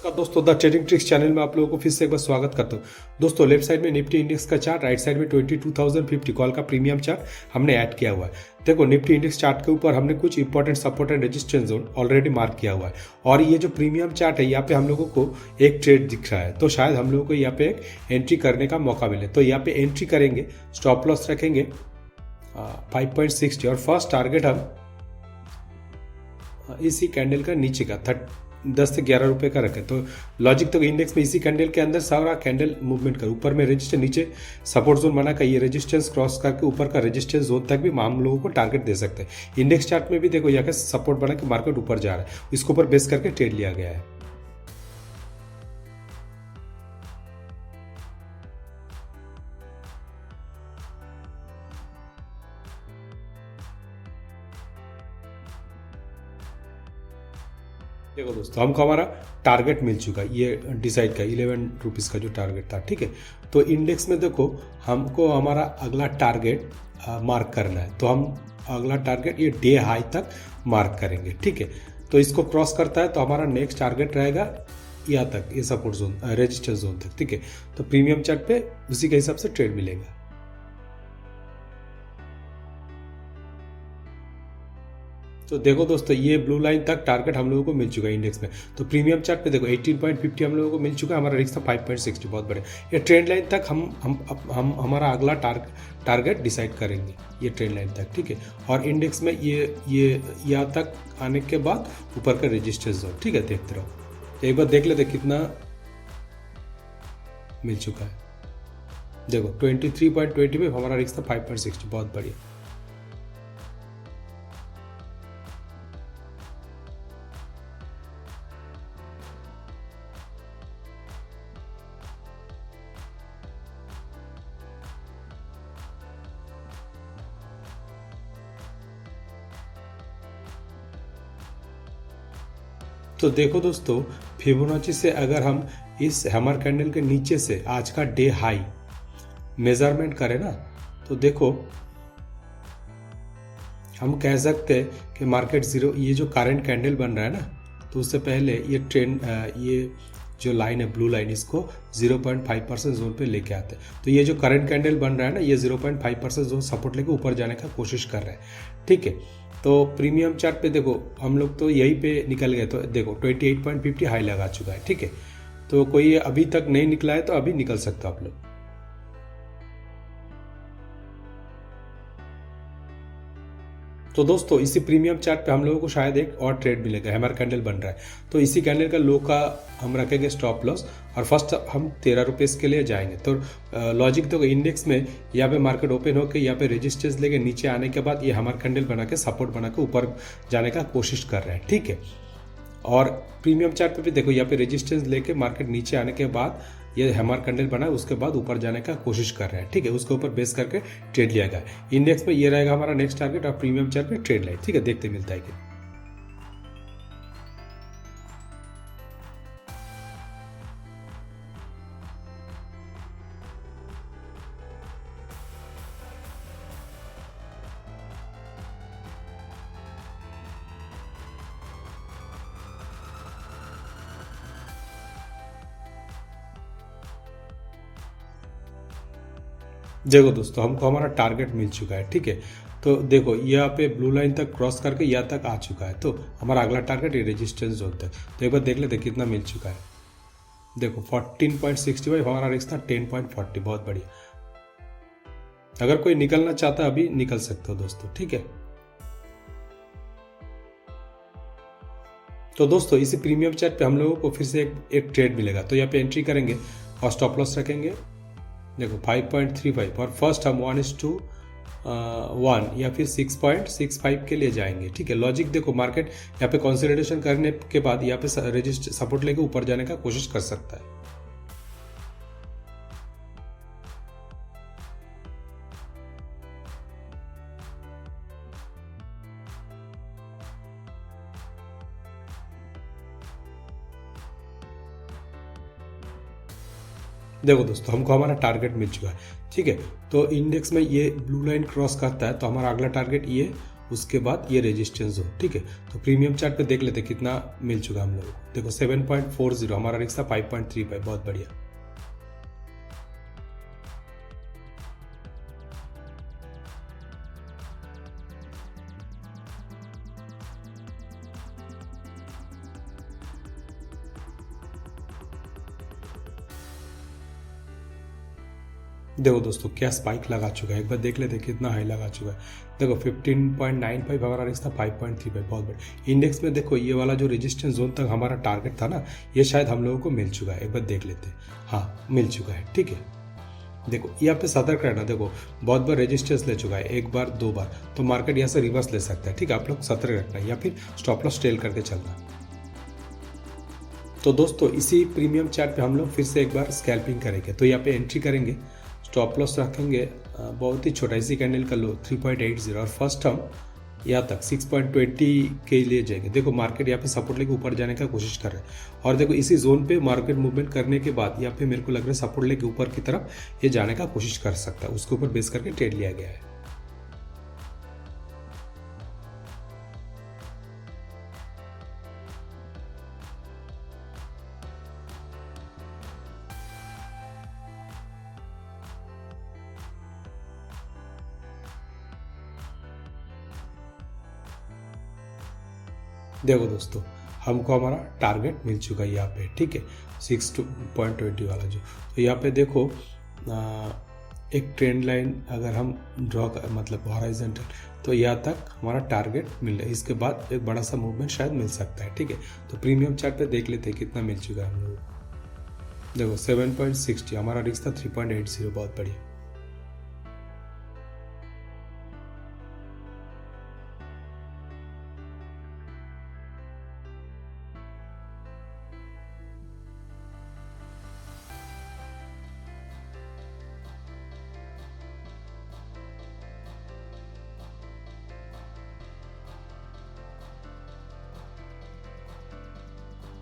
नमस्कार दोस्तों, the trading tricks channel में आप लोगों को फिर से एक बार स्वागत करता हूँ। दोस्तों, लेफ्ट साइड में निफ्टी इंडेक्स का चार्ट, राइट साइड में 22,050 कॉल का प्रीमियम चार्ट हमने ऐड किया हुआ है। देखो, निफ्टी इंडेक्स चार्ट के ऊपर हमने कुछ important support and resistance zone already mark किया हुआ है और ये जो प्रीमियम चार्ट है, यहाँ पे हम लोगों को एक ट्रेड दिख रहा है, तो शायद हम लोगों को यहाँ पे एक एंट्री करने का मौका मिले। तो यहाँ पे एंट्री करेंगे, स्टॉप लॉस रखेंगे 5.60 और फर्स्ट टारगेट हम इसी कैंडल का नीचे का 10 से 11 रुपए का रखे। तो लॉजिक तो इंडेक्स में इसी कैंडल के अंदर सारा कैंडल मूवमेंट कर ऊपर में रजिस्टर, नीचे सपोर्ट जोन बना कर ये रेजिस्टेंस क्रॉस करके ऊपर का रेजिस्टेंस जोन तक भी हम लोगों को टारगेट दे सकते हैं। इंडेक्स चार्ट में भी देखो यहाँ का सपोर्ट बना के मार्केट ऊपर जा रहा है, इसके ऊपर बेस करके ट्रेड लिया गया है। देखो दोस्तों, हमको हमारा टारगेट मिल चुका है, ये डिसाइड का 11 रुपीज़ का जो टारगेट था। ठीक है, तो इंडेक्स में देखो हमको हमारा अगला टारगेट मार्क करना है, तो हम अगला टारगेट ये डे हाई तक मार्क करेंगे। ठीक है, तो इसको क्रॉस करता है तो हमारा नेक्स्ट टारगेट रहेगा यहाँ तक, ये सपोर्ट जोन रेजिस्टेंस जोन तक। ठीक है, तो प्रीमियम चार्ट पे उसी के हिसाब से ट्रेड मिलेगा। तो देखो दोस्तों, ये ब्लू लाइन तक टारगेट हम लोगों को मिल चुका है इंडेक्स में। तो प्रीमियम चार्ट पे देखो 18.50 हम लोगों को मिल चुका है, हमारा रिस्क था 5.60, बहुत बड़े। ये ट्रेंड लाइन तक हम हमारा अगला टारगेट डिसाइड करेंगे, ये ट्रेंड लाइन तक। ठीक है, और इंडेक्स में ये यहाँ तक आने के बाद ऊपर का रजिस्टेंस जोन। ठीक है, देखते रहो, एक बार देख लेते कितना मिल चुका है। देखो 23.20 में हमारा रिस्क था 5.60, बहुत बढ़िया। तो देखो दोस्तों, फिबोनाची से अगर हम इस हैमर कैंडल के नीचे से आज का डे हाई मेजरमेंट करें ना, तो देखो हम कह सकते हैं कि मार्केट जीरो, ये जो करंट कैंडल बन रहा है ना, तो उससे पहले ये ट्रेंड, ये जो लाइन है ब्लू लाइन, इसको 0.5% जोन पे लेके आते हैं। तो ये जो करंट कैंडल बन रहा है ना, ये 0.5% जोन सपोर्ट लेके ऊपर जाने का कोशिश कर रहा है। ठीक है, तो प्रीमियम चार्ट पे देखो हम लोग तो यहीं पे निकल गए, तो देखो 28.50 हाई लगा चुका है। ठीक है, तो कोई अभी तक नहीं निकला है तो अभी निकल सकते हो आप लोग। तो दोस्तों, इसी प्रीमियम चार्ट पे हम लोगों को शायद एक और ट्रेड मिलेगा, हैमर कैंडल बन रहा है, तो इसी कैंडल का लो का हम रखेंगे स्टॉप लॉस और फर्स्ट हम 13 रुपीज़ के लिए जाएंगे। तो लॉजिक तो इंडेक्स में यहाँ पे मार्केट ओपन होकर यहाँ पे रेजिस्टेंस लेके नीचे आने के बाद ये हैमर कैंडल बना के सपोर्ट बना के ऊपर जाने का कोशिश कर रहे हैं। ठीक है, और प्रीमियम चार्ट पे भी देखो यहाँ पे रेजिस्टेंस लेके मार्केट नीचे आने के बाद ये हैमर कैंडल बना है, उसके बाद ऊपर जाने का कोशिश कर रहे हैं। ठीक है, उसके ऊपर बेस करके ट्रेड लिया गया। इंडेक्स में ये रहेगा हमारा नेक्स्ट टारगेट और प्रीमियम चार्ट पे ट्रेड लाइन। ठीक है, देखते मिलता है कि देखो दोस्तों, हमको हमारा टारगेट मिल चुका है। ठीक है, तो देखो यहाँ पे ब्लू लाइन तक क्रॉस करके यहाँ तक आ चुका है, तो हमारा अगला टारगेट ये रेजिस्टेंस जोन तक। तो एक बार देख लेते कितना मिल चुका है। देखो 14.65 हमारा रिस्क था 10.40, बहुत बढ़िया। अगर कोई निकलना चाहता है अभी निकल सकते हो दोस्तों। ठीक है, तो दोस्तों इसी प्रीमियम चार्ट पे हम लोगों को फिर से एक ट्रेड मिलेगा, तो यहाँ पे एंट्री करेंगे और स्टॉप लॉस रखेंगे। देखो 5.35 और फर्स्ट हम 1:1 या फिर 6.65 के लिए जाएंगे। ठीक है, लॉजिक देखो मार्केट यहाँ पे कंसोलिडेशन करने के बाद यहाँ पे रजिस्ट सपोर्ट लेके ऊपर जाने का कोशिश कर सकता है। देखो दोस्तों, हमको हमारा टारगेट मिल चुका है। ठीक है, तो इंडेक्स में ये ब्लू लाइन क्रॉस करता है तो हमारा अगला टारगेट ये उसके बाद ये रेजिस्टेंस जोन, ठीक है। तो प्रीमियम चार्ट पे देख लेते कितना मिल चुका हम लोगों को। देखो 7.40, हमारा रिक्स था 5.35, बहुत बढ़िया। देखो दोस्तों क्या स्पाइक लगा चुका है, एक बार देख लेते कितना हाई लगा चुका है। देखो 15.95 हमारा रिक्स था 5.35, बहुत बढ़िया। इंडेक्स में देखो ये वाला जो रेजिस्टेंस जोन तक हमारा टारगेट था ना, ये शायद हम लोगों को मिल चुका है, एक बार देख लेते हैं। हाँ मिल चुका है, ठीक है। देखो यहाँ पे सतर्क रहना, देखो बहुत बार रेजिस्टेंस ले चुका है, एक बार दो बार, तो मार्केट यहाँ से रिवर्स ले सकता है, ठीक है। आप लोग सतर्क रखना या फिर स्टॉप लॉस टेल करके चलना। तो दोस्तों इसी प्रीमियम चार्ट पे हम लोग फिर से एक बार स्कैल्पिंग करेंगे। तो यहाँ पे एंट्री करेंगे, स्टॉप लॉस रखेंगे बहुत ही छोटा, इसी कैंडल का लो 3.80, और फर्स्ट हम यहाँ तक 6.20 के लिए जाएंगे। देखो मार्केट यहाँ पे सपोर्ट लेके ऊपर जाने का कोशिश कर रहा है, और देखो इसी जोन पे मार्केट मूवमेंट करने के बाद यहाँ पे मेरे को लग रहा है सपोर्ट लेके ऊपर की तरफ ये जाने का कोशिश कर सकता है, उसके ऊपर बेस करके ट्रेड लिया गया है। देखो दोस्तों हमको हमारा टारगेट मिल चुका है यहाँ पे, ठीक है, 6.20 वाला जो। तो यहाँ पे देखो एक ट्रेंड लाइन अगर हम ड्रॉ कर, मतलब हॉराइजॉन्टल, तो यहाँ तक हमारा टारगेट मिल रहा है, इसके बाद एक बड़ा सा मूवमेंट शायद मिल सकता है, ठीक है। तो प्रीमियम चार्ट पे देख लेते हैं कितना मिल चुका है हम लोग। देखो 7.60, हमारा रिस्क था 3.80, बहुत बढ़िया।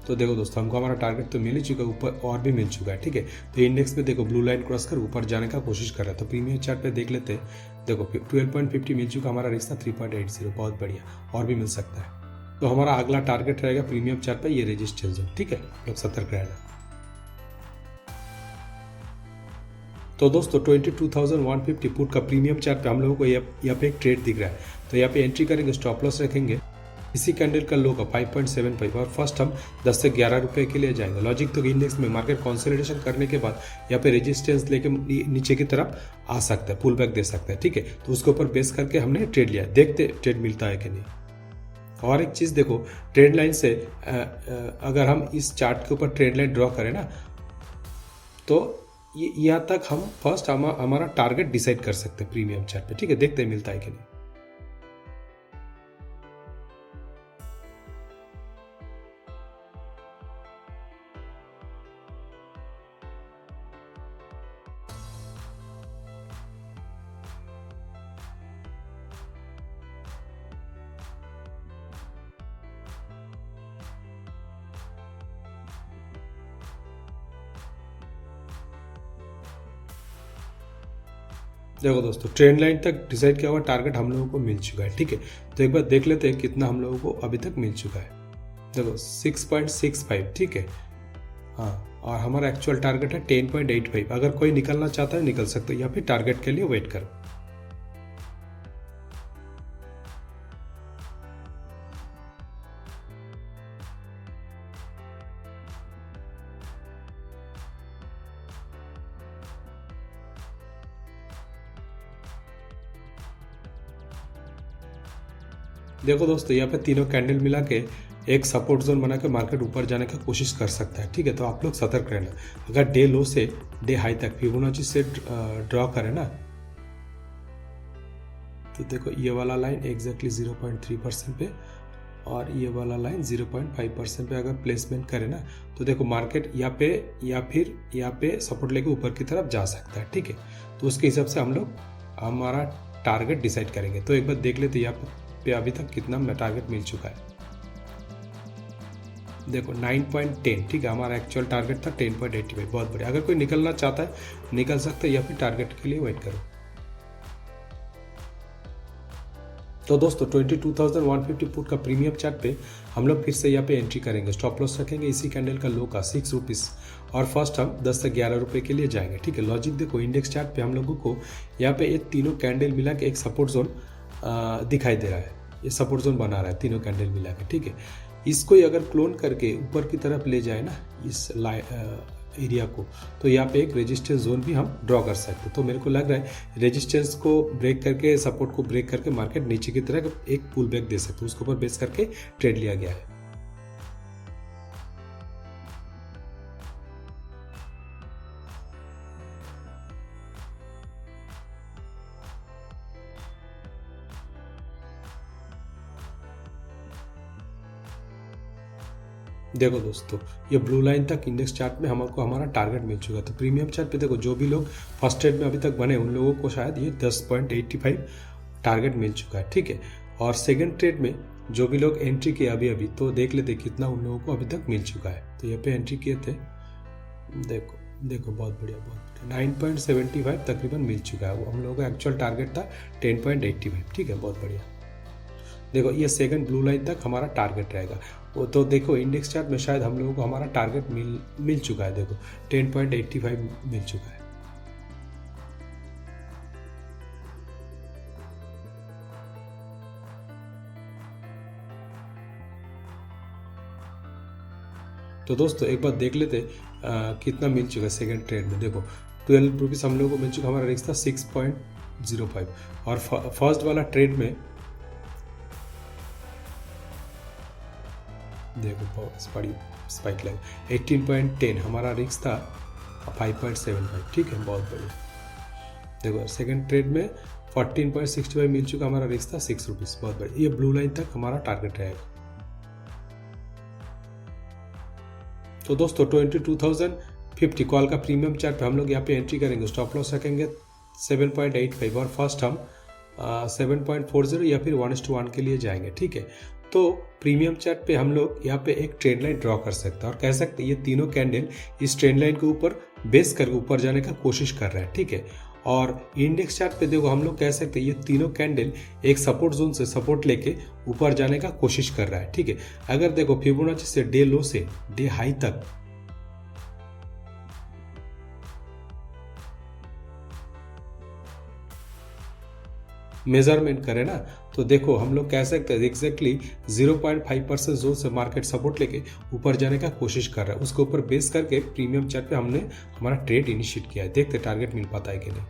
तो देखो दोस्तों हमको हमारा टारगेट तो मिल ही चुका है, ऊपर और भी मिल चुका है, ठीक है। तो इंडेक्स पे देखो ब्लू लाइन क्रॉस कर ऊपर जाने का कोशिश कर रहा है। तो प्रीमियम चार्ट पे देख लेते हैं, देखो 12.50 मिल चुका, हमारा रिस्क था 3.80, बहुत बढ़िया, और भी मिल सकता है। तो हमारा अगला टारगेट रहेगा प्रीमियम चार्ट पे ये रेजिस्टेंस जोन, ठीक है, लोग सतर्क रहना। तो दोस्तों 22,150 पुट का प्रीमियम चार्ट पे हम लोगों को यहाँ पे एक ट्रेड दिख रहा है। तो यहाँ पे एंट्री करेंगे, स्टॉप लॉस रखेंगे इसी कैंडल का लो का 5.75, और फर्स्ट हम 10 से 11 रुपए के लिए जाएंगे। लॉजिक तो इंडेक्स में मार्केट कंसोलिडेशन करने के बाद यहाँ पे रेजिस्टेंस लेके नीचे की तरफ आ सकता है, पुल बैक दे सकता है, ठीक है। तो उसके ऊपर बेस करके हमने ट्रेड लिया, देखते ट्रेड मिलता है कि नहीं। और एक चीज़ देखो, ट्रेड लाइन से अगर हम इस चार्ट के ऊपर ट्रेड लाइन ड्रॉ करें ना, तो यहाँ तक हम फर्स्ट हमारा टारगेट डिसाइड कर सकते हैं प्रीमियम चार्ट पे, ठीक है। देखते हैं मिलता है कि नहीं। देखो दोस्तों ट्रेंड लाइन तक डिसाइड किया हुआ टारगेट हम लोगों को मिल चुका है, ठीक है। तो एक बार देख लेते हैं कितना हम लोगों को अभी तक मिल चुका है। देखो 6.65, ठीक है, हाँ, और हमारा एक्चुअल टारगेट है 10.85। अगर कोई निकलना चाहता है निकल सकते हो, या फिर टारगेट के लिए वेट करो। देखो दोस्तों यहाँ पे तीनों कैंडल मिला के एक सपोर्ट जोन बना के मार्केट ऊपर जाने का कोशिश कर सकता है, ठीक है। तो आप लोग सतर्क रहना। अगर डे लो से डे हाई तक फिबोनाची से ड्रॉ करें ना, तो देखो ये वाला लाइन एग्जैक्टली 0.3% पे, और ये वाला लाइन 0.5% पे अगर प्लेसमेंट करें ना, तो देखो मार्केट यहाँ पे या फिर यहाँ पे सपोर्ट लेके ऊपर की तरफ जा सकता है, ठीक है। तो उसके हिसाब से हम लोग हमारा टारगेट डिसाइड करेंगे। तो एक बार देख लेते यहाँ पे अभी तक कितना टारगेट मिल चुका है। देखो 9.10, ठीक है, हमारा एक्चुअल टारगेट था 10.85, बहुत बढ़िया। अगर कोई निकलना चाहता है निकल सकता है, या फिर टारगेट के लिए वेट करो। तो दोस्तों 22,150 पुट का प्रीमियम चार्ट पे हम लोग फिर से यहाँ पे एंट्री करेंगे, स्टॉप लॉस रखेंगे इसी कैंडल का लो का 6 रुपीज़, और फर्स्ट हम 10 से 11 रुपये के लिए जाएंगे। ठीक है, लॉजिक देखो, इंडेक्स चार्ट पे हम लोगों को यहाँ पे ये तीनों कैंडल मिला के एक सपोर्ट जोन दिखाई दे रहा है, ये सपोर्ट जोन बना रहा है तीनों कैंडल मिला के। ठीक है, इसको अगर क्लोन करके ऊपर की तरफ ले जाए ना इस एरिया को, तो यहाँ पे एक रेजिस्टेंस जोन भी हम ड्रॉ कर सकते हैं। तो मेरे को लग रहा है रेजिस्टेंस को ब्रेक करके, सपोर्ट को ब्रेक करके मार्केट नीचे की तरफ एक पुल बैक दे सकते हैं, उसके ऊपर बेस करके ट्रेड लिया गया है। देखो दोस्तों, ये ब्लू लाइन तक इंडेक्स चार्ट में हमको हमारा टारगेट मिल चुका है। तो प्रीमियम चार्ट पे देखो, जो भी लोग फर्स्ट ट्रेड में अभी तक बने उन लोगों को शायद ये 10.85 टारगेट मिल चुका है। ठीक है, और सेकंड ट्रेड में जो भी लोग एंट्री किए अभी अभी, तो देख लेते कितना उन लोगों को अभी तक मिल चुका है। तो यहाँ पे एंट्री किए थे, देखो देखो बहुत बढ़िया, बहुत बढ़िया, 9.75 तकरीबन मिल चुका है। वो हम लोगों का एक्चुअल टारगेट था 10.85। ठीक है, बहुत बढ़िया। देखो, ये सेकंड ब्लू लाइन तक हमारा टारगेट रहेगा। वो तो देखो इंडेक्स चार्ट में शायद हम लोगों को हमारा टारगेट मिल चुका है। देखो 10.85 मिल चुका है। तो दोस्तों एक बार देख लेते कितना मिल चुका है सेकंड ट्रेड में। देखो 12 रुपीज़ हम लोगों को मिल चुका, हमारा रिस्क था 6.05, और फर्स्ट वाला ट्रेड में देखो स्पाइक लगा 18.10, हमारा रिस्क था 5.75। ठीक है, बहुत बढ़िया। देखो सेकंड ट्रेड में 14.65 मिल चुका, हमारा रिस्क था 6 रुपीज़, बहुत बढ़िया। ये ब्लू लाइन तक हमारा टारगेट रहेगा। तो दोस्तों 22,050 कॉल का प्रीमियम चार्ट पे हम लोग यहाँ पे एंट्री करेंगे, स्टॉप लॉस रखेंगे 7.85, और फर्स्ट हम 7.40 या फिर 1:1 के लिए जाएंगे। ठीक है, तो प्रीमियम चार्ट पे हम लोग यहाँ पे एक ट्रेंड लाइन ड्रॉ कर सकते हैं, और कह सकते हैं ये तीनों कैंडल इस ट्रेंड लाइन के ऊपर बेस करके ऊपर जाने का कोशिश कर रहे हैं। ठीक है, और इंडेक्स चार्ट पे देखो हम लोग कह सकते हैं ये तीनों कैंडल एक सपोर्ट जोन से सपोर्ट लेके ऊपर जाने का कोशिश कर रहा है। ठीक है, अगर देखो फिबोनाची से डे लो से डे हाई तक मेजरमेंट करें ना, तो देखो हम लोग कह सकते हैं एग्जैक्टली 0.5% जोन से मार्केट सपोर्ट लेके ऊपर जाने का कोशिश कर रहा है। उसके ऊपर बेस करके प्रीमियम चार्ट पे हमने हमारा ट्रेड इनिशिएट किया है। देखते टारगेट मिल पाता है कि नहीं।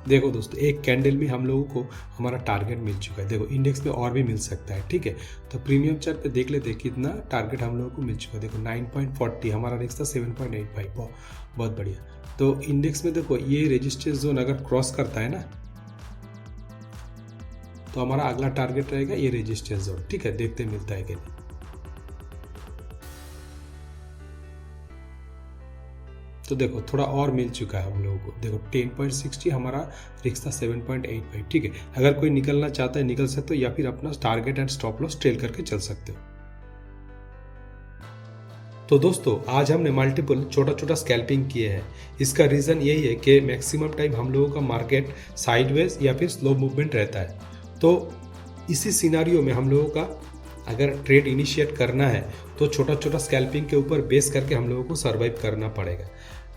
देखो दोस्तों, एक कैंडल में हम लोगों को हमारा टारगेट मिल चुका है। देखो इंडेक्स में और भी मिल सकता है। ठीक है, तो प्रीमियम चार्ट पे देख लेते कितना टारगेट हम लोगों को मिल चुका है। देखो 9.40, हमारा रिस्क था 7.85, बहुत बढ़िया। तो इंडेक्स में देखो ये रेजिस्टेंस जोन अगर क्रॉस करता है ना, तो हमारा अगला टारगेट रहेगा ये रेजिस्टेंस जोन। ठीक है, देखते मिलता है कि नहीं। तो देखो थोड़ा और मिल चुका है हम लोगों को। देखो 10.60, हमारा रिस्क था 7.85। ठीक है, अगर कोई निकलना चाहता है निकल सकते हो, या फिर अपना target and stop loss trail करके चल सकते हो। तो दोस्तों आज हमने मल्टीपल छोटा छोटा स्कैल्पिंग किए हैं। इसका रीज़न यही है कि मैक्सिमम टाइम हम लोगों का मार्केट साइडवेज या फिर स्लो मूवमेंट रहता है। तो इसी सिनारियो में हम लोगों का अगर ट्रेड इनिशिएट करना है तो छोटा छोटा स्कैल्पिंग के ऊपर बेस करके हम लोगों को सर्वाइव करना पड़ेगा।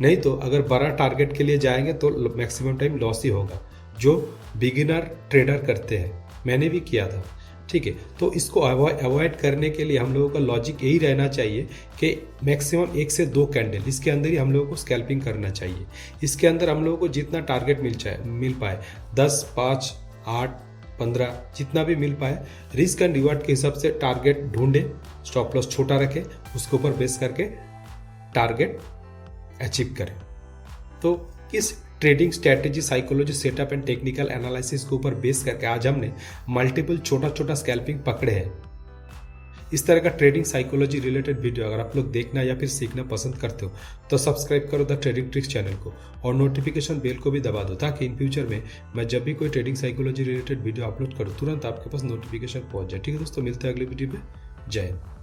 नहीं तो अगर बड़ा टारगेट के लिए जाएंगे तो मैक्सिमम टाइम लॉस ही होगा, जो बिगिनर ट्रेडर करते हैं। मैंने भी किया था। ठीक है, तो इसको अवॉइड करने के लिए हम लोगों का लॉजिक यही रहना चाहिए कि मैक्सिमम 1 से 2 कैंडल इसके अंदर ही हम लोगों को स्कैल्पिंग करना चाहिए। इसके अंदर हम लोगों को जितना टारगेट मिल पाए 10, 5, 8, 15 जितना भी मिल पाए, रिस्क एंड रिवार्ड के हिसाब से टारगेट ढूंढे, स्टॉप लॉस छोटा रखें, उसके ऊपर बेस करके टारगेट अचीव करें। तो इस trading strategy, psychology, setup and technical analysis के ऊपर बेस करके आज हमने मल्टीपल छोटा छोटा स्कैल्पिंग पकड़े हैं। इस तरह का ट्रेडिंग साइकोलॉजी रिलेटेड वीडियो अगर आप लोग देखना या फिर सीखना पसंद करते हो तो सब्सक्राइब करो द ट्रेडिंग ट्रिक्स चैनल को, और नोटिफिकेशन बेल को भी दबा दो, ताकि इन फ्यूचर में मैं जब भी कोई trading psychology related video upload करूँ तुरंत आपके पास नोटिफिकेशन पहुंच जाए। ठीक है दोस्तों, मिलते हैं अगले वीडियो में। जय हिंद।